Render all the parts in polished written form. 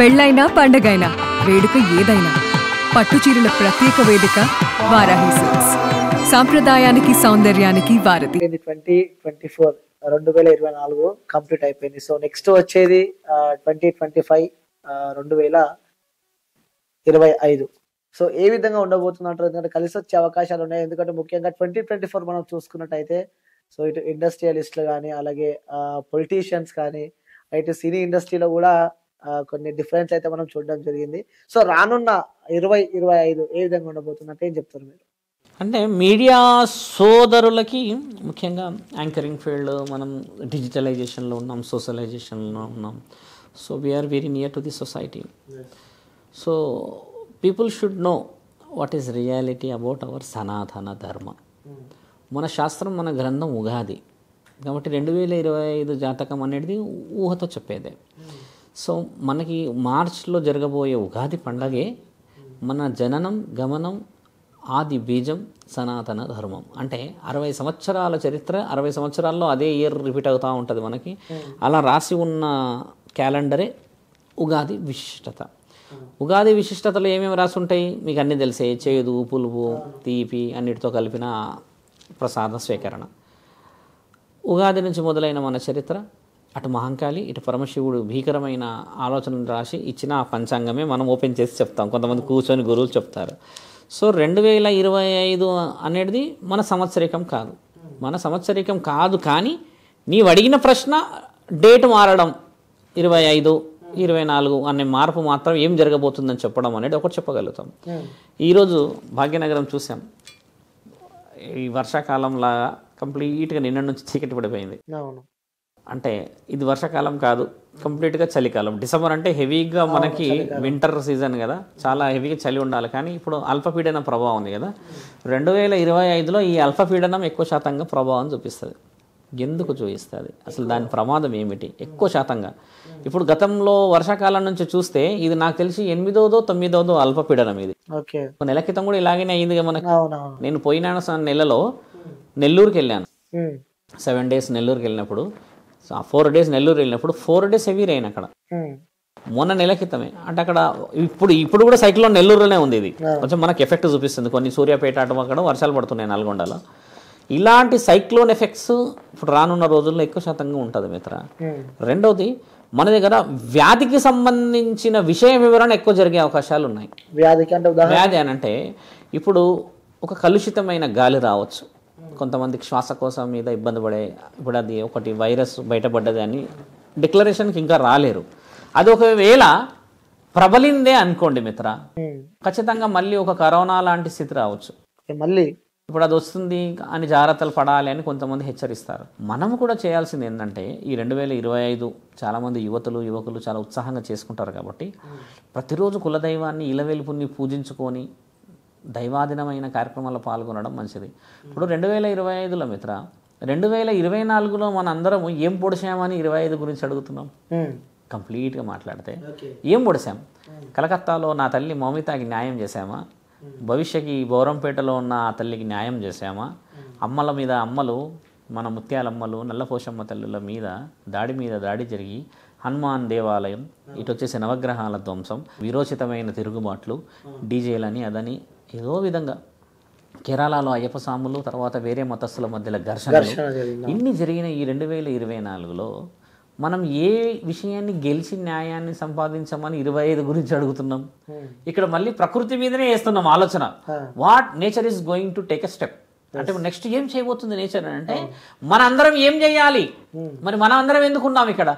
పెళ్ళైనా పండగైనా వేడుక ఏదైనా పట్టుచీరల ప్రత్యేక వేదిక వారాహి సిల్క్స్. సాంప్రదాయానికి సౌందర్యానికి వారధి. 2024 కంప్లీట్ అయిపోయింది. సో నెక్స్ట్ వచ్చేది 2025 2025. సో ఏ విధంగా ఉండబోతుంది అంటారు? ఎందుకంటే కలిసి వచ్చే అవకాశాలు ఉన్నాయి. ఎందుకంటే ముఖ్యంగా 2024 మనం చూసుకున్నట్టయితే సో ఇటు ఇండస్ట్రియలిస్టులు కానీ అలాగే పొలిటీషియన్స్ కానీ ఇటు సినీ ఇండస్ట్రీలో కూడా కొన్ని డిఫరెన్స్ అయితే మనం చూడడం జరిగింది. సో రానున్న 2025 ఏ విధంగా ఉండబోతుంది అంటే ఏం చెప్తారు మీరు? అంటే మీడియా సోదరులకి ముఖ్యంగా యాంకరింగ్ ఫీల్డ్ మనం డిజిటలైజేషన్లో ఉన్నాం, సోషలైజేషన్లో ఉన్నాం. So we are very near to the society. So people should know what is reality about our Sanatana Dharma. మన శాస్త్రం, మన గ్రంథం ఉగాది కాబట్టి 2025 జాతకం అనేది ఊహతో చెప్పేదే. సో మనకి మార్చ్లో జరగబోయే ఉగాది పండగే మన జననం గమనం ఆది బీజం సనాతన ధర్మం. అంటే 60 సంవత్సరాల చరిత్ర, 60 సంవత్సరాల్లో అదే ఇయర్ రిపీట్ అవుతూ ఉంటుంది మనకి. అలా రాసి ఉన్న క్యాలెండరే ఉగాది విశిష్టత. ఉగాది విశిష్టతలు ఏమేమి రాసి ఉంటాయి మీకు అన్నీ తెలిసే. చేదు, పులుపు, తీపి అన్నిటితో కలిపిన ప్రసాద స్వీకరణ. ఉగాది నుంచి మొదలైన మన చరిత్ర అటు మహంకాళి ఇటు పరమశివుడు భీకరమైన ఆలోచనలు రాసి ఇచ్చిన ఆ పంచాంగమే మనం ఓపెన్ చేసి చెప్తాం. కొంతమంది కూర్చొని గురువులు చెప్తారు. సో 2025 అనేది మన సంవత్సరికం కాదు. మన సంవత్సరికం కాదు, కానీ నీవు అడిగిన ప్రశ్న డేట్ మారడం 25, 24 అనే మార్పు మాత్రం ఏం జరగబోతుందని చెప్పడం అనేది ఒకటి చెప్పగలుగుతాం. ఈరోజు భాగ్యనగరం చూసాం. ఈ వర్షాకాలంలాగా కంప్లీట్గా నిన్న నుంచి చీకటి పడిపోయింది. అంటే ఇది వర్షాకాలం కాదు, కంప్లీట్గా చలికాలం. డిసెంబర్ అంటే హెవీగా మనకి వింటర్ సీజన్ కదా, చాలా హెవీగా చలి ఉండాలి. కానీ ఇప్పుడు అల్పపీడన ప్రభావం ఉంది కదా. 2025లో ఈ అల్పపీడనం ఎక్కువ శాతంగా ప్రభావం చూపిస్తుంది. ఎందుకు చూపిస్తుంది? అసలు దాని ప్రమాదం ఏమిటి? ఎక్కువ శాతంగా ఇప్పుడు గతంలో వర్షాకాలం నుంచి చూస్తే ఇది నాకు తెలిసి 8వ 9వ అల్పపీడనం. ఇది ఒక నెల క్రితం కూడా ఇలాగనే అయింది మనకి. నేను పోయిన నెలలో నెల్లూరుకి వెళ్ళాను. 7 days నెల్లూరుకి వెళ్ళినప్పుడు, 4 days నెల్లూరు వెళ్ళినప్పుడు 4 days హెవీ రైన్ అక్కడ. మొన్న నెల క్రితమే. అంటే అక్కడ ఇప్పుడు కూడా సైక్లోన్ నెల్లూరులోనే ఉంది. ఇది కొంచెం మనకు ఎఫెక్ట్ చూపిస్తుంది. కొన్ని సూర్యాపేట అటు అక్కడ వర్షాలు పడుతున్నాయి, నల్గొండలో. ఇలాంటి సైక్లోన్ ఎఫెక్ట్స్ ఇప్పుడు రానున్న రోజుల్లో ఎక్కువ శాతంగా ఉంటుంది మిత్ర. రెండవది, మన దగ్గర వ్యాధికి సంబంధించిన విషయ వివరణ ఎక్కువ జరిగే అవకాశాలు ఉన్నాయి. వ్యాధి అని అంటే ఇప్పుడు ఒక కలుషితమైన గాలి రావచ్చు, కొంతమందికి శ్వాసకోశం మీద ఇబ్బంది పడే, ఇప్పుడు అది ఒకటి వైరస్ బయటపడ్డది అని డిక్లరేషన్కి ఇంకా రాలేరు. అది ఒకవేళ ప్రబలిందే అనుకోండి మిత్ర, ఖచ్చితంగా మళ్ళీ ఒక కరోనా లాంటి స్థితి రావచ్చు. మళ్ళీ ఇప్పుడు అది వస్తుంది అని జాగ్రత్తలు పడాలి అని కొంతమంది హెచ్చరిస్తారు. మనము కూడా చేయాల్సింది ఏంటంటే ఈ 2025 చాలామంది యువకులు చాలా ఉత్సాహంగా చేసుకుంటారు కాబట్టి ప్రతిరోజు కులదైవాన్ని ఇలవెలుపుని పూజించుకొని దైవాధీనమైన కార్యక్రమాల్లో పాల్గొనడం మంచిది. ఇప్పుడు 2025లో మిత్ర, 2024లో మన అందరం ఏం పొడిచామని 25 గురించి అడుగుతున్నాం. కంప్లీట్గా మాట్లాడితే ఏం పొడిచాం? కలకత్తాలో నా తల్లి మౌమితాకి న్యాయం చేశామా? భవిష్యకి బౌరంపేటలో ఉన్న ఆ తల్లికి న్యాయం చేశామా? అమ్మల మీద అమ్మలు, మన ముత్యాలమ్మలు, నల్లపోషమ్మ తల్లుల మీద దాడి జరిగి హనుమాన్ దేవాలయం, ఇటు వచ్చేసి నవగ్రహాల ధ్వంసం, విరోచితమైన తిరుగుబాట్లు, డీజేలని అదని ఏదో విధంగా కేరళలో అయ్యప్ప స్వాములు, తర్వాత వేరే మతస్థుల మధ్యలో ఘర్షణలు, ఇన్ని జరిగిన ఈ 2024లో మనం ఏ విషయాన్ని గెలిచి న్యాయాన్ని సంపాదించామని 25 గురించి అడుగుతున్నాం. ఇక్కడ మళ్ళీ ప్రకృతి మీదనే వేస్తున్నాం ఆలోచన. What nature is going to take a step అంటే నెక్స్ట్ ఏం చేయబోతుంది నేచర్ అంటే మనందరం ఏం చేయాలి? మరి మనం అందరం ఎందుకున్నాం ఇక్కడ?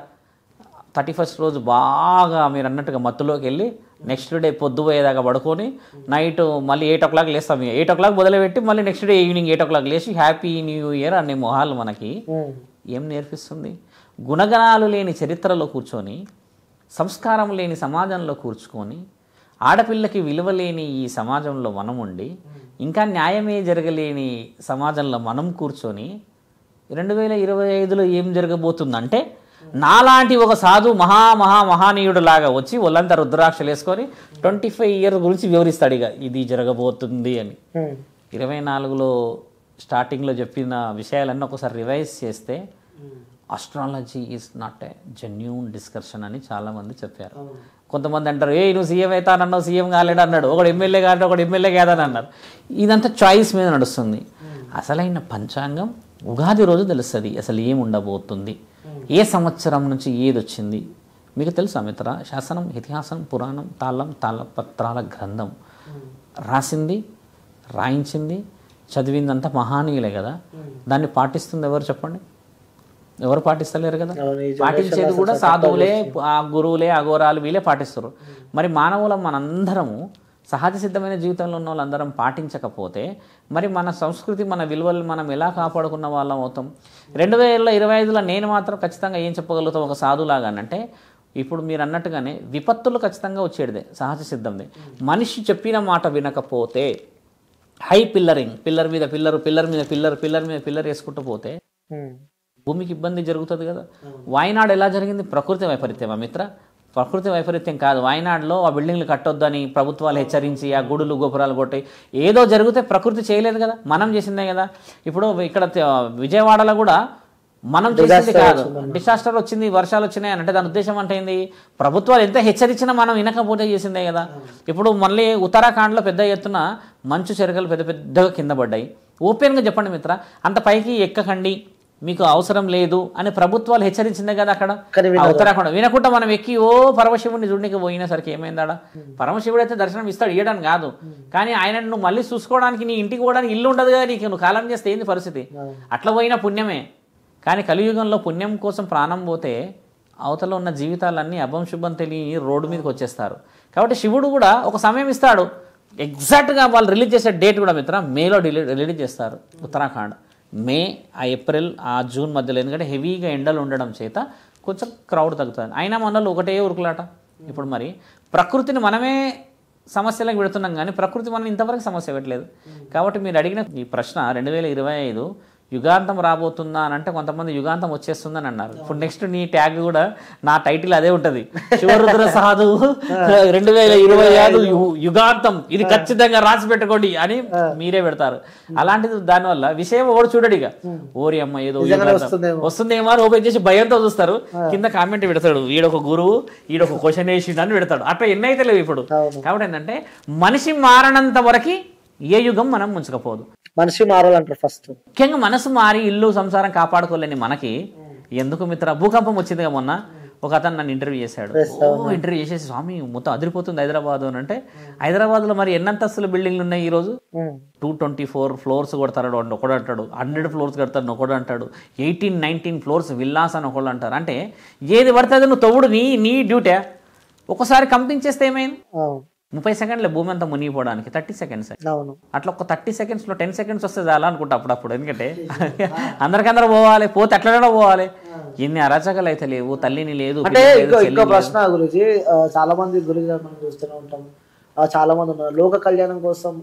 31st రోజు బాగా మీరు అన్నట్టుగా మత్తులోకి వెళ్ళి నెక్స్ట్ డే పొద్దుపోయేదాకా పడుకొని నైట్ మళ్ళీ 8 o'clock లేస్తాం. 8 o'clock మొదలుపెట్టి మళ్ళీ నెక్స్ట్ డే ఈవినింగ్ 8 o'clock లేచి హ్యాపీ న్యూ ఇయర్ అనే మొహాలు మనకి ఏం నేర్పిస్తుంది? గుణగణాలు లేని చరిత్రలో కూర్చొని, సంస్కారం లేని సమాజంలో కూర్చుకొని, ఆడపిల్లకి విలువ లేని ఈ సమాజంలో మనం ఉండి, ఇంకా న్యాయమే జరగలేని సమాజంలో మనం కూర్చొని 2025లో ఏం జరగబోతుందంటే నాలాంటి ఒక సాధు మహానీయుడు లాగా వచ్చి ఒళ్ళంతా రుద్రాక్షలు వేసుకొని 25 years గురించి వివరిస్తాడు. ఇక ఇది జరగబోతుంది అని 24లో స్టార్టింగ్లో చెప్పిన విషయాలన్నీ ఒకసారి రివైజ్ చేస్తే astrology is not a genuine discussion అని చాలామంది చెప్పారు. కొంతమంది అంటారు నువ్వు సీఎం అవుతానన్నావు సీఎం కాలేడు అన్నాడు, ఒకడు ఎమ్మెల్యే కాదు ఒకడు ఎమ్మెల్యే కాదని అన్నారు. ఇదంతా చాయిస్ మీద నడుస్తుంది. అసలైన పంచాంగం ఉగాది రోజు తెలుస్తుంది అసలు ఏం ఉండబోతుంది, ఏ సంవత్సరం నుంచి ఏది వచ్చింది. మీకు తెలుసా మిత్ర, శాసనం, ఇతిహాసం, పురాణం, తాళపత్రాల గ్రంథం రాసింది, రాయించింది, చదివిందంతా మహానీయులే కదా. దాన్ని పాటిస్తుంది ఎవరు చెప్పండి? ఎవరు పాటిస్తలేరు కదా. పాటించేది కూడా సాధువులే, ఆ గురువులే, అఘోరాలు వీళ్ళే పాటిస్తారు. మరి మానవులం మనందరము సహజ సిద్ధమైన జీవితంలో ఉన్న వాళ్ళందరం పాటించకపోతే మరి మన సంస్కృతి, మన విలువలు మనం ఎలా కాపాడుకున్న వాళ్ళం అవుతాం? 2025లో నేను మాత్రం ఖచ్చితంగా ఏం చెప్పగలుగుతాం ఒక సాధులాగా అంటే, ఇప్పుడు మీరు అన్నట్టుగానే విపత్తులు ఖచ్చితంగా వచ్చేటిదే, సహజ సిద్ధందే. మనిషి చెప్పిన మాట వినకపోతే హై పిల్లరింగ్, పిల్లర్ మీద పిల్లర్, పిల్లర్ మీద పిల్లర్, పిల్లర్ మీద పిల్లర్ వేసుకుంటూ పోతే భూమికి ఇబ్బంది జరుగుతుంది కదా. వాయనాడు ఎలా జరిగింది? ప్రకృతి వైపరీత్యమా మిత్ర? ప్రకృతి వైపరీత్యం కాదు. వాయనాడులో ఆ బిల్డింగ్లు కట్టొద్దని ప్రభుత్వాలు హెచ్చరించి ఆ గుడులు గోపురాలు కొట్టి ఏదో జరిగితే ప్రకృతి చేయలేదు కదా, మనం చేసిందే కదా. ఇప్పుడు ఇక్కడ విజయవాడలో కూడా మనం చేసింది కాదు, డిసాస్టర్ వచ్చింది, వర్షాలు వచ్చినాయి అంటే దాని ఉద్దేశం అంటే ఏంది? ప్రభుత్వాలు ఎంత హెచ్చరించినా మనం వినకపోతే చేసిందే కదా. ఇప్పుడు మళ్ళీ ఉత్తరాఖండ్లో పెద్ద ఎత్తున మంచు చెరగలు పెద్ద పెద్దగా కింద పడ్డాయి. ఓపెన్గా చెప్పండి మిత్ర, అంత పైకి ఎక్కకండి, మీకు అవసరం లేదు అని ప్రభుత్వాలు హెచ్చరించిందే కదా. అక్కడ ఉత్తరాఖండ్ వినకుండా మనం ఎక్కి పరమశివుడిని చూడడానికి పోయినసరికి ఏమైందాడా? పరమశివుడు అయితే దర్శనం ఇస్తాడు, ఇవ్వడానికి కాదు, కానీ ఆయన నువ్వు మళ్ళీ చూసుకోవడానికి నీ ఇంటికి పోవడానికి ఇల్లు ఉండదు కదా నీకు, నువ్వు కాలం చేస్తే ఏంది పరిస్థితి? అట్లా పోయినా పుణ్యమే. కానీ కలియుగంలో పుణ్యం కోసం ప్రాణం పోతే అవతల ఉన్న జీవితాలన్నీ అభం శుభం తెలియ రోడ్డు మీదకి వచ్చేస్తారు. కాబట్టి శివుడు కూడా ఒక సమయం ఇస్తాడు. ఎగ్జాక్ట్గా వాళ్ళు రిలీజ్ చేసే డేట్ కూడా మిత్ర మేలో రిలీజ్ చేస్తారు. ఉత్తరాఖండ్ మే, ఆ ఏప్రిల్, ఆ జూన్ మధ్యలో, ఎందుకంటే హెవీగా ఎండలు ఉండడం చేత కొంచెం క్రౌడ్ తగ్గుతుంది. అయినా మనలో ఒకటే ఉరుకులాట. ఇప్పుడు మరి ప్రకృతిని మనమే సమస్యలకు పెడుతున్నాం కానీ ప్రకృతి మనం ఇంతవరకు సమస్య పెట్టలేదు. కాబట్టి మీరు అడిగిన ఈ ప్రశ్న 2025 యుగాంతం రాబోతుందా అని అంటే కొంతమంది యుగాంతం వచ్చేస్తుందని అన్నారు. ఇప్పుడు నెక్స్ట్ నీ ట్యాగ్ కూడా నా టైటిల్ అదే ఉంటుంది, శివరుద్ర సాధువు 2025 యుగాంతం, ఇది ఖచ్చితంగా రాసి పెట్టుకోండి అని మీరే పెడతారు. అలాంటిది దానివల్ల విషయం ఓడి చూడడిగా ఓరి అమ్మ ఏదో వస్తుందేమో అని ఓపెన్ చేసి భయంతో చూస్తారు. కింద కామెంట్ పెడతాడు, ఈడొక గురువు ఈడొక క్వశ్చన్ వేసి అని పెడతాడు. అట్లా ఎన్నైతే లేవు ఇప్పుడు. కాబట్టి ఏంటంటే మనిషి మారనంత వరకు ఏ యుగం మనం ముంచకపోదు. మనిషి మారాలంటారు ఫస్ట్. ముఖ్యంగా మనసు మారి ఇల్లు సంసారం కాపాడుకోలేని మనకి ఎందుకు మిత్ర? భూకంపం వచ్చిందిగా మొన్న, ఒక అతను నన్ను ఇంటర్వ్యూ చేశాడు. ఇంటర్వ్యూ చేసేసి స్వామి మొత్తం అదిరిపోతుంది హైదరాబాద్ అని అంటే, హైదరాబాద్లో మరి ఎన్నంతస్తుల బిల్డింగ్లు ఉన్నాయి ఈరోజు? 224 ఫ్లోర్స్ కొడతాడు ఒకడు అంటాడు, 100 ఫ్లోర్స్ కడతాడు ఒకడు అంటాడు, 18-19 ఫ్లోర్స్ విల్లాస్ అని ఒకళ్ళు అంటారు. అంటే ఏది పడుతుంది నువ్వు తవ్వుడు నీ డ్యూటీ. ఒకసారి కంపించేస్తే ఏమైంది? 30 సెకండ్లే భూమి అంతా మునిగిపోవడానికి, 30 సెకండ్స్. అట్లా ఒక 30 సెకండ్స్లో 10 సెకండ్స్ వస్తే చాలా అనుకుంటా అప్పుడప్పుడు. ఎందుకంటే అందరికందరూ పోవాలి, పోతే ఎట్లా పోవాలి. ఎన్ని అరాచకాలు అయితే లేవు, తల్లిని లేదు. అంటే ఇంకో ప్రశ్న గురించి, చాలా మంది గురించి మనం చూస్తూనే ఉంటాం, చాలా మంది ఉన్నారు లోక కళ్యాణం కోసం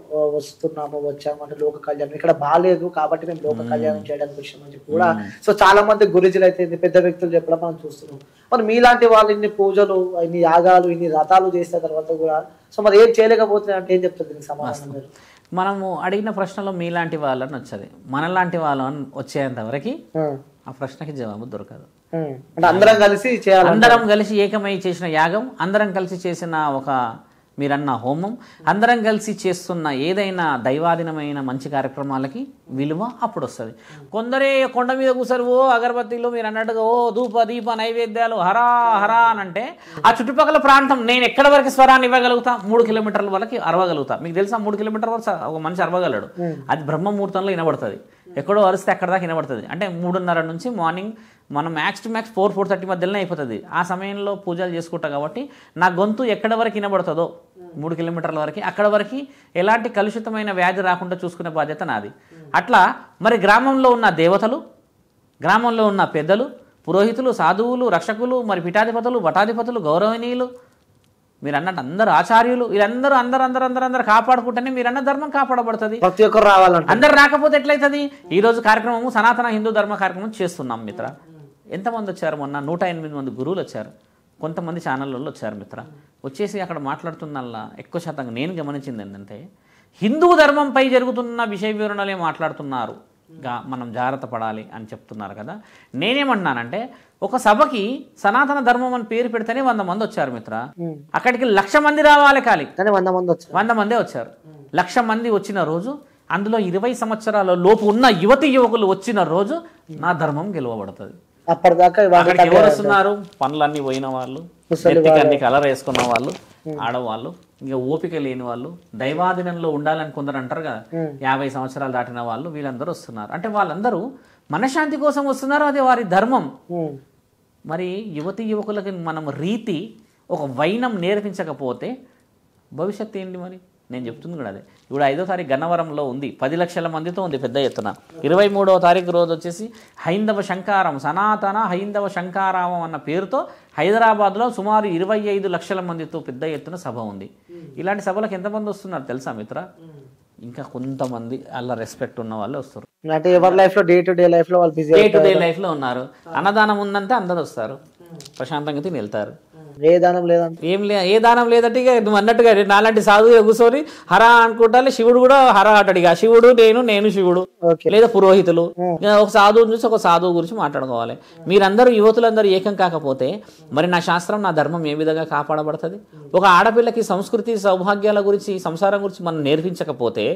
వచ్చాము అంటే లోక కళ్యాణం ఇక్కడ బాగాలేదు కాబట్టి మేము లోక కళ్యాణం చేయడానికి వచ్చామని చెప్పి కూడా సో చాలా మంది గురుజులు అయితే పెద్ద వ్యక్తులు చెప్పడం మనం చూస్తున్నాం. మరి మీలాంటి వాళ్ళు ఇన్ని పూజలు, ఇన్ని యాగాలు, ఇన్ని రథాలు చేసిన తర్వాత కూడా సో మరి ఏం చేయలేకపోతుంది అంటే ఏం చెప్తుంది దీనికి సమాధానం? మనము అడిగిన ప్రశ్నలో మీలాంటి వాళ్ళని వచ్చేది, మనలాంటి వాళ్ళని వచ్చేంత వరకు ఆ ప్రశ్నకి జవాబు దొరకదు. అంటే అందరం కలిసి చేయాలి, అందరం కలిసి ఏకమై చేసిన యాగం, అందరం కలిసి చేసిన ఒక మీరన్న హోమం, అందరం కలిసి చేస్తున్న ఏదైనా దైవాధీనమైన మంచి కార్యక్రమాలకి విలువ అప్పుడు వస్తుంది. కొందరే కొండ మీద కూర్చొని అగరబత్తీలు మీరు అన్నట్టుగా ధూప దీప నైవేద్యాలు హరా హరా అని అంటే ఆ చుట్టుపక్కల ప్రాంతం నేను ఎక్కడ వరకు స్వరాన్ని ఇవ్వగలుగుతా? 3 కిలోమీటర్ల వరకు అరవగలుగుతా. మీకు తెలుసా 3 కిలోమీటర్ల వరకు ఒక మనిషి అరవగలడు. అది బ్రహ్మముహూర్తంలో వినబడుతుంది. ఎక్కడో అరిస్తే అక్కడ దాకా వినబడుతుంది. అంటే 3:30 నుంచి మార్నింగ్ మనం మ్యాక్స్ టు మ్యాక్స్ 4-4:30 మధ్యలోనే అయిపోతుంది. ఆ సమయంలో పూజలు చేసుకుంటాం కాబట్టి నా గొంతు ఎక్కడ వరకు వినబడుతుందో 3 కిలోమీటర్ల వరకు, అక్కడ వరకు ఎలాంటి కలుషితమైన వ్యాధి రాకుండా చూసుకునే బాధ్యత నాది. అట్లా మరి గ్రామంలో ఉన్న దేవతలు, గ్రామంలో ఉన్న పెద్దలు, పురోహితులు, సాధువులు, రక్షకులు, మరి పీఠాధిపతులు, వటాధిపతులు, గౌరవనీయులు, మీరు అన్నట్టు అందరు ఆచార్యులు, వీళ్ళందరూ అందరూ కాపాడుకుంటేనే మీరు అన్న ధర్మం కాపాడబడుతుంది. ప్రతి ఒక్కరు రావాలంటే, అందరు రాకపోతే ఎట్లయితుంది? ఈ రోజు కార్యక్రమము సనాతన హిందూ ధర్మ కార్యక్రమం చేస్తున్నాం మిత్ర. ఎంతమంది వచ్చారు? మొన్న 108 మంది గురువులు వచ్చారు, కొంతమంది ఛానళ్ళలో వచ్చారు మిత్ర. వచ్చేసి అక్కడ మాట్లాడుతున్నల్లా ఎక్కువ శాతంగా నేను గమనించింది ఏంటంటే హిందూ ధర్మంపై జరుగుతున్న విషయ వివరణలే మాట్లాడుతున్నారు. మనం జాగ్రత్త పడాలి అని చెప్తున్నారు కదా. నేనేమంటున్నానంటే ఒక సభకి సనాతన ధర్మం అని పేరు పెడితేనే 100 మంది వచ్చారు మిత్ర. అక్కడికి 1,00,000 మంది రావాలి ఖాళీ, కానీ 100 మందే వచ్చారు. 1,00,000 మంది వచ్చిన రోజు, అందులో 20 సంవత్సరాల లోపు ఉన్న యువకులు వచ్చిన రోజు నా ధర్మం గెలవబడుతుంది. అప్పటిదాకా అక్కడికి ఎవరు వస్తున్నారు? పనులన్నీ పోయిన వాళ్ళు, నెత్తికన్ని కలర్ వేసుకున్న వాళ్ళు, ఆడవాళ్ళు, ఇంకా ఓపిక లేని వాళ్ళు, దైవాధీనంలో ఉండాలని కొందరు అంటారు కదా, 50 సంవత్సరాలు దాటిన వాళ్ళు, వీళ్ళందరూ వస్తున్నారు. అంటే వాళ్ళందరూ మనశ్శాంతి కోసం వస్తున్నారు, అదే వారి ధర్మం. మరి యువకులకి మనం ఒక వైనం నేర్పించకపోతే భవిష్యత్తు ఏంటి? మరి నేను చెప్తుంది కూడా అదే. ఇప్పుడు 5వ తారీఖు గన్నవరంలో ఉంది, 10 లక్షల మందితో ఉంది పెద్ద ఎత్తున. 23వ తారీఖు రోజు వచ్చేసి సనాతన హైందవ శంకారామం అన్న పేరుతో హైదరాబాద్లో సుమారు 25 లక్షల మందితో పెద్ద ఎత్తున సభ ఉంది. ఇలాంటి సభలకు ఎంతమంది వస్తున్నారు తెలుసా మిత్ర? ఇంకా కొంతమంది అలా రెస్పెక్ట్ ఉన్న వాళ్ళు వస్తారు. అంటే ఎవరి లైఫ్ లో డే టు డే లైఫ్ లో ఉన్నారు. అన్నదానం ఉందంటే అందరూ వస్తారు, ప్రశాంతంగా తిని వెళ్తారు. ఏ దానం లేదంటే ఏ దానం లేదంటే ఇక నువ్వు అన్నట్టుగా నాలాంటి సాధువు కూర్చొని హర అనుకుంటాలి. శివుడు కూడా హర అంటాడు. ఇక శివుడు నేను శివుడు, లేదా పురోహితులు. ఒక సాధువుని చూసి ఒక సాధువు గురించి మాట్లాడుకోవాలి. మీరందరూ యువతులందరూ ఏకం కాకపోతే మరి నా శాస్త్రం, నా ధర్మం ఏ విధంగా కాపాడబడుతుంది? ఒక ఆడపిల్లకి సంస్కృతి సౌభాగ్యాల గురించి, సంసారం గురించి మనం నేర్పించకపోతే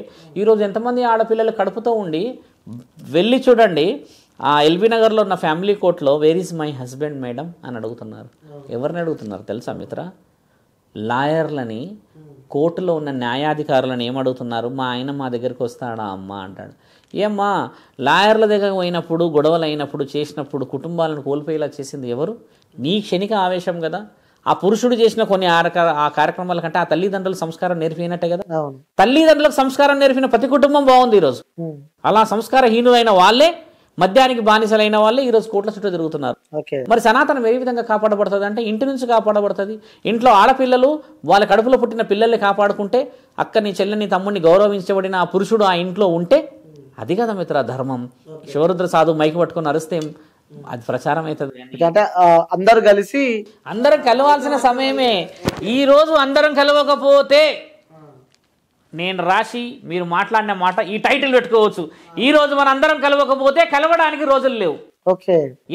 ఈరోజు ఎంతమంది ఆడపిల్లలు కడుపుతో ఉండి వెళ్ళి చూడండి, ఆ ఎల్బీ నగర్లో ఉన్న ఫ్యామిలీ కోర్టులో where is my husband madam అని అడుగుతున్నారు. ఎవరిని అడుగుతున్నారు తెలుసా మిత్ర? లాయర్లని, కోర్టులో ఉన్న న్యాయాధికారులను ఏమడుగుతున్నారు? మా ఆయన మా దగ్గరికి వస్తాడా అమ్మా అంటాడు. ఏమ్మా, లాయర్ల దగ్గర పోయినప్పుడు, గొడవలు అయినప్పుడు, చేసినప్పుడు కుటుంబాలను కోల్పోయేలా చేసింది ఎవరు? నీ క్షణిక ఆవేశం కదా. ఆ పురుషుడు చేసిన కొన్ని ఆ కార్యక్రమాల కంటే ఆ తల్లిదండ్రుల సంస్కారం నేర్పినట్టే కదా. తల్లిదండ్రులకు సంస్కారం నేర్పిన ప్రతి కుటుంబం బాగుంది ఈరోజు. అలా సంస్కారహీనులైన వాళ్ళే, మద్యానికి బానిసలైన వాళ్ళే ఈరోజు కోట్ల చుట్టూ తిరుగుతున్నారు. మరి సనాతనం ఏ విధంగా కాపాడబడుతుంది అంటే ఇంటి నుంచి కాపాడబడుతుంది. ఇంట్లో ఆడపిల్లలు వాళ్ళ కడుపులో పుట్టిన పిల్లల్ని కాపాడుకుంటే, అక్కని, చెల్లెని, తమ్ముడిని గౌరవించబడిన ఆ పురుషుడు ఆ ఇంట్లో ఉంటే అది కదా మిత్ర ధర్మం. శివరుద్ర సాధువు మైకి పట్టుకొని అరిస్తే అది ప్రచారం అవుతుంది. అంటే అందరం కలవాల్సిన సమయమే. ఈ రోజు అందరం కలవకపోతే నేను రాసి మీరు మాట్లాడిన మాట ఈ టైటిల్ పెట్టుకోవచ్చు. ఈ రోజు మన అందరం కలవకపోతే కలవడానికి రోజులు లేవు.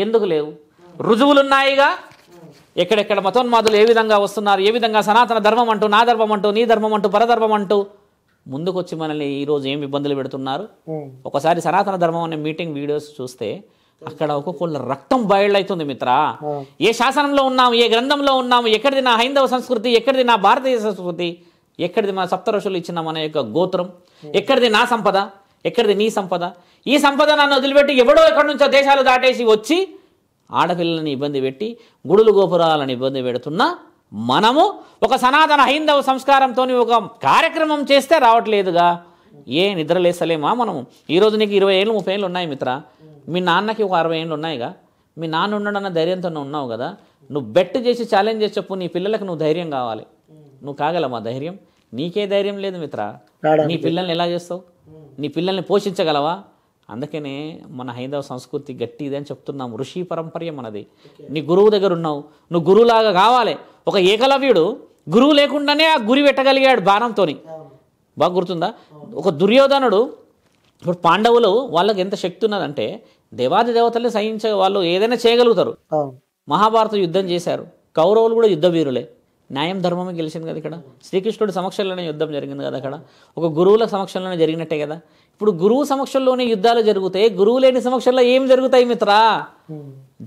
ఎందుకు లేవు? రుజువులున్నాయిగా. ఎక్కడెక్కడ మతోన్మాదులు ఏ విధంగా వస్తున్నారు, ఏ విధంగా సనాతన ధర్మం అంటూ, నా ధర్మం అంటూ, నీ ధర్మం అంటూ, పరధర్మం అంటూ ముందుకొచ్చి మనల్ని ఈరోజు ఏం ఇబ్బందులు పెడుతున్నారు. ఒకసారి సనాతన ధర్మం అనే మీటింగ్ వీడియోస్ చూస్తే అక్కడ ఒక్కొక్కళ్ళ రక్తం బయళ్ళైతుంది మిత్ర. ఏ శాసనంలో ఉన్నాము, ఏ గ్రంథంలో ఉన్నాము, ఎక్కడిది నా హైందవ సంస్కృతి, ఎక్కడిది నా భారతీయ సంస్కృతి, ఎక్కడిది మన సప్తఋషులు ఇచ్చిన మన యొక్క గోత్రం, ఎక్కడిది నా సంపద, ఎక్కడిది నీ సంపద? ఈ సంపద నన్ను వదిలిపెట్టి ఎవడో ఎక్కడి నుంచో దేశాలు దాటేసి వచ్చి ఆడపిల్లలని ఇబ్బంది పెట్టి, గుడులు గోపురాలను ఇబ్బంది పెడుతున్నా మనము ఒక సనాతన హైందవ సంస్కారంతో ఒక కార్యక్రమం చేస్తే రావట్లేదుగా. ఏ నిద్రలేస్తలేమా మనము? ఈరోజు నీకు 20 ఏళ్ళు 30 ఏళ్ళు ఉన్నాయి మిత్ర. మీ నాన్నకి ఒక 60 ఏళ్ళు ఉన్నాయిగా. మీ నాన్న ఉండడన్న ధైర్యంతో ఉన్నావు కదా. నువ్వు బెట్ చేసి ఛాలెంజ్ చేసి చెప్పు, నీ పిల్లలకు నువ్వు ధైర్యం కావాలి. నువ్వు కాగలమా ధైర్యం? నీకే ధైర్యం లేదు మిత్ర. నీ పిల్లల్ని ఎలా చేస్తావు? నీ పిల్లల్ని పోషించగలవా? అందుకనే మన హైందవ సంస్కృతి గట్టిది అని చెప్తున్నాం. ఋషి పరంపర్య మనది. నీ గురువు దగ్గర ఉన్నావు, నువ్వు గురువులాగా కావాలి. ఒక ఏకలవ్యుడు గురువు లేకుండానే ఆ గురి పెట్టగలిగాడు బాణంతో. బాగా గుర్తుందా? ఒక దుర్యోధనుడు, ఇప్పుడు పాండవులు వాళ్ళకి ఎంత శక్తి ఉన్నదంటే దేవాది దేవతల్ని సహించే వాళ్ళు ఏదైనా చేయగలుగుతారు. మహాభారత యుద్ధం చేశారు. కౌరవులు కూడా యుద్ధ వీరులే. న్యాయం ధర్మమే గెలిచింది కదా. ఇక్కడ శ్రీకృష్ణుడి సమక్షంలోనే యుద్ధం జరిగింది కదా. అక్కడ ఒక గురువుల సమక్షంలోనే జరిగినట్టే కదా. ఇప్పుడు గురువు సమక్షంలోనే యుద్ధాలు జరుగుతాయి, గురువు లేని సమక్షంలో ఏం జరుగుతాయి మిత్ర?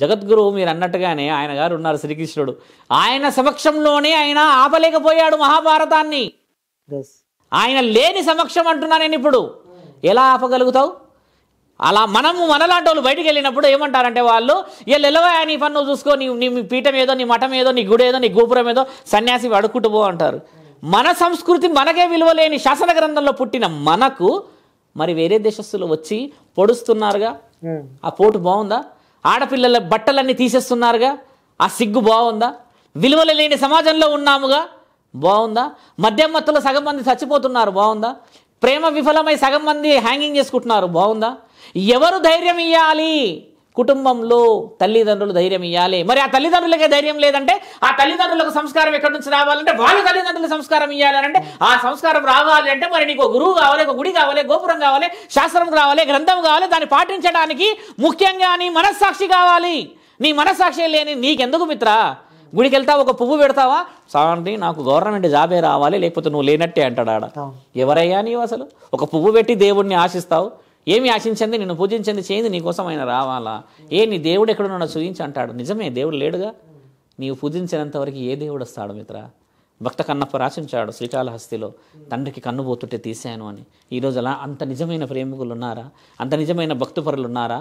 జగద్గురువు మీరు అన్నట్టుగానే ఆయన గారు ఉన్నారు శ్రీకృష్ణుడు. ఆయన సమక్షంలోనే ఆయన ఆపలేకపోయాడు మహాభారతాన్ని. ఆయన లేని సమక్షం అంటున్నా నేను. ఇప్పుడు ఎలా ఆపగలుగుతావు? అలా మనలాంటి వాళ్ళు బయటికి వెళ్ళినప్పుడు ఏమంటారంటే వాళ్ళు, ఎల్లవా నీ పన్ను చూసుకో, నీ పీఠం ఏదో, నీ మఠం ఏదో, నీ గుడి ఏదో, నీ గోపురం ఏదో, సన్యాసి అడుక్కుంటూ పో అంటారు. మన సంస్కృతి మనకే విలువలేని శాసన గ్రంథంలో పుట్టిన మనకు మరి వేరే దేశస్తులు వచ్చి పొడుస్తున్నారుగా. ఆ పోటు బాగుందా? ఆడపిల్లల బట్టలన్నీ తీసేస్తున్నారుగా. ఆ సిగ్గు బాగుందా? విలువలు లేని సమాజంలో ఉన్నాముగా. బాగుందా? మద్యం మత్తులో సగం మంది చచ్చిపోతున్నారు. బాగుందా? ప్రేమ విఫలమై సగం మంది హ్యాంగింగ్ చేసుకుంటున్నారు. బాగుందా? ఎవరు ధైర్యం ఇవ్వాలి? కుటుంబంలో తల్లిదండ్రులు ధైర్యం ఇవ్వాలి. మరి ఆ తల్లిదండ్రులకే ధైర్యం లేదంటే ఆ తల్లిదండ్రులకు సంస్కారం ఎక్కడి నుంచి రావాలంటే వాళ్ళ తల్లిదండ్రులకు సంస్కారం ఇవ్వాలంటే ఆ సంస్కారం రావాలి అంటే మరి నీకు గురువు కావాలి, ఒక గుడి కావాలి, గోపురం కావాలి, శాస్త్రం కావాలి, గ్రంథం కావాలి. దాన్ని పాటించడానికి ముఖ్యంగా నీ మనస్సాక్షి కావాలి. నీ మనస్సాక్షి లేని నీకెందుకు మిత్రా? గుడికి వెళ్తావు, ఒక పువ్వు పెడతావా, సాండి నాకు గవర్నమెంట్ జాబే రావాలి లేకపోతే నువ్వు లేనట్టే అంటాడు ఆడ. ఎవరయ్యా నీవు అసలు? ఒక పువ్వు పెట్టి దేవుడిని ఆశిస్తావు. ఏమి ఆశించింది? నిన్ను పూజించింది చేయింది నీకోసం ఆయన రావాలా? నీ దేవుడు ఎక్కడున్నాడో చూయించి అంటాడు. నిజమే, దేవుడు లేడుగా. నీవు పూజించినంత వరకు ఏ దేవుడు వస్తాడు మిత్ర? భక్త కన్నప్ప రాసించాడు శ్రీకాళహస్తిలో, తండ్రికి కన్ను పోతుంటే తీశాను అని. ఈరోజు అలా అంత నిజమైన ప్రేమికులు ఉన్నారా? అంత నిజమైన భక్తుపరులు ఉన్నారా?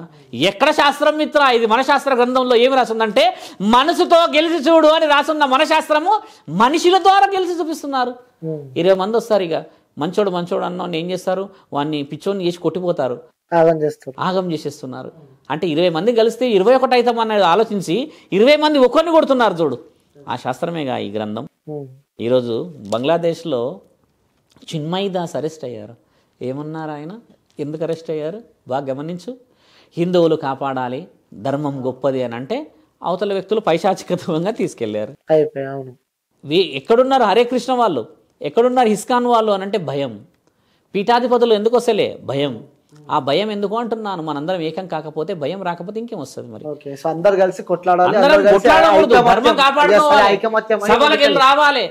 ఎక్కడ శాస్త్రం మిత్ర? ఇది మన శాస్త్ర గ్రంథంలో ఏమి రాసిందంటే మనసుతో గెలిచి చూడు అని రాసున్న మన శాస్త్రము మనుషుల ద్వారా గెలిచి చూపిస్తున్నారు. 20 మంది వస్తారు, ఇక మంచోడు అన్నోని ఏం చేస్తారు? వాడిని పిచ్చోని చేసి కొట్టిపోతారు, ఆగం చేసేస్తున్నారు. అంటే 20 మంది కలిస్తే 21 అవుతాం అనేది ఆలోచించి 20 మంది ఒక్కరిని కొడుతున్నారు చూడు. ఆ శాస్త్రమేగా ఈ గ్రంథం. ఈరోజు బంగ్లాదేశ్లో చిన్మయ్ దాస్ అరెస్ట్ అయ్యారు. ఏమన్నారు ఆయన? ఎందుకు అరెస్ట్ అయ్యారు? బాగా గమనించు. హిందువులు కాపాడాలి, ధర్మం గొప్పది అని అంటే అవతల వ్యక్తులు పైశాచికత్వంగా తీసుకెళ్లారు. ఎక్కడున్నారు హరే కృష్ణ వాళ్ళు? ఎక్కడున్నారు ఇస్కాన్ వాళ్ళు అని అంటే భయం. పీఠాధిపతులు ఎందుకు వస్తలే? భయం. ఆ భయం ఎందుకు అంటున్నాను? మనందరం ఏకం కాకపోతే, భయం రాకపోతే ఇంకేం వస్తుంది? మరి అందరూ కలిసి కొట్లాడాలి, ధర్మం కాపాడుకోవాలి, సభలకు వెళ్ళి రావాలి,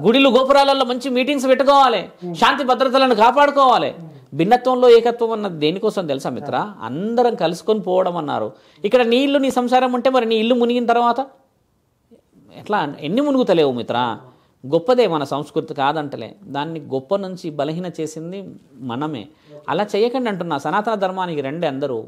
గుడిలు గోపురాలలో మంచి మీటింగ్స్ పెట్టుకోవాలి, శాంతి భద్రతలను కాపాడుకోవాలి. భిన్నత్వంలో ఏకత్వం అన్నది దేనికోసం తెలుసా మిత్ర? అందరం కలుసుకొని పోవడం అన్నారు. ఇక్కడ నీ ఇల్లు నీ సంసారం ఉంటే మరి నీ ఇల్లు మునిగిన తర్వాత ఎట్లా? ఎన్ని మునుగుతలేవు మిత్ర? గొప్పదే మన సంస్కృతి, కాదంటలే. దాన్ని గొప్ప నుంచి బలహీన చేసింది మనమే. అలా చేయకండి అంటున్నా. సనాతన ధర్మానికి రండి అందరూ.